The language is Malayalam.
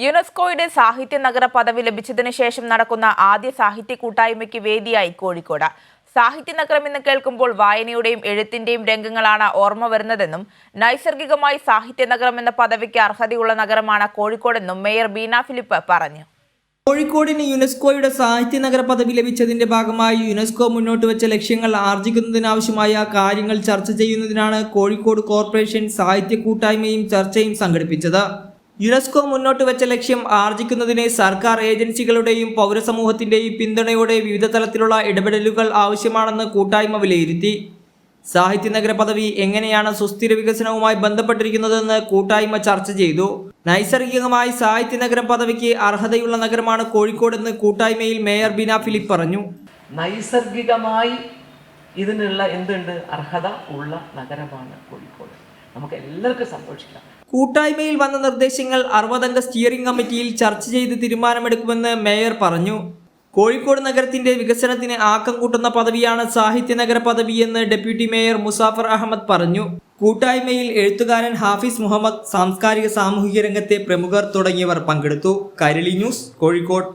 യുനെസ്കോയുടെ സാഹിത്യ നഗര പദവി ലഭിച്ചതിനു ശേഷം നടക്കുന്ന ആദ്യ സാഹിത്യ കൂട്ടായ്മയ്ക്ക് വേദിയായി കോഴിക്കോട്. സാഹിത്യ നഗരം എന്ന് കേൾക്കുമ്പോൾ വായനയുടെയും എഴുത്തിന്റെയും രംഗങ്ങളാണ് ഓർമ്മ വരുന്നതെന്നും നൈസർഗികമായി സാഹിത്യ നഗരം എന്ന പദവിക്ക് അർഹതയുള്ള നഗരമാണ് കോഴിക്കോടെന്നും മേയർ ബീന ഫിലിപ്പ് പറഞ്ഞു. കോഴിക്കോടിന് യുനെസ്കോയുടെ സാഹിത്യ നഗര പദവി ലഭിച്ചതിന്റെ ഭാഗമായി യുനെസ്കോ മുന്നോട്ട് വെച്ച ലക്ഷ്യങ്ങൾ ആർജിക്കുന്നതിനാവശ്യമായ കാര്യങ്ങൾ ചർച്ച ചെയ്യുന്നതിനാണ് കോഴിക്കോട് കോർപ്പറേഷൻ സാഹിത്യ കൂട്ടായ്മയും ചർച്ചയും സംഘടിപ്പിച്ചത്. യുനെസ്കോ മുന്നോട്ട് വെച്ച ലക്ഷ്യം ആർജിക്കുന്നതിന് സർക്കാർ ഏജൻസികളുടെയും പൗരസമൂഹത്തിന്റെയും പിന്തുണയോടെ വിവിധ തലത്തിലുള്ള ഇടപെടലുകൾ ആവശ്യമാണെന്ന് കൂട്ടായ്മ വിലയിരുത്തി. സാഹിത്യ നഗര പദവി എങ്ങനെയാണ് സുസ്ഥിര വികസനവുമായി ബന്ധപ്പെട്ടിരിക്കുന്നതെന്ന് കൂട്ടായ്മ ചർച്ച ചെയ്തു. നൈസർഗികമായി സാഹിത്യ നഗരം പദവിക്ക് അർഹതയുള്ള നഗരമാണ് കോഴിക്കോടെന്ന് കൂട്ടായ്മയിൽ മേയർ ബീന ഫിലിപ്പ് പറഞ്ഞു. നൈസർഗികമായി ഇതിനുള്ള അർഹത ഉള്ള നഗരമാണ് കോഴിക്കോട്. നമുക്ക് എല്ലാവർക്കും സന്തോഷിക്കാം. കൂട്ടായ്മയിൽ വന്ന നിർദ്ദേശങ്ങൾ 60-അംഗ സ്റ്റിയറിംഗ് കമ്മിറ്റിയിൽ ചർച്ച ചെയ്ത് തീരുമാനമെടുക്കുമെന്ന് മേയർ പറഞ്ഞു. കോഴിക്കോട് നഗരത്തിന്റെ വികസനത്തിന് ആക്കം കൂട്ടുന്ന പദവിയാണ് സാഹിത്യ നഗര പദവിയെന്ന് ഡെപ്യൂട്ടി മേയർ മുസാഫർ അഹമ്മദ് പറഞ്ഞു. കൂട്ടായ്മയിൽ എഴുത്തുകാരൻ ഹാഫിസ് മുഹമ്മദ്, സാംസ്കാരിക സാമൂഹിക രംഗത്തെ പ്രമുഖർ തുടങ്ങിയവർ പങ്കെടുത്തു. കൈരളി ന്യൂസ്, കോഴിക്കോട്.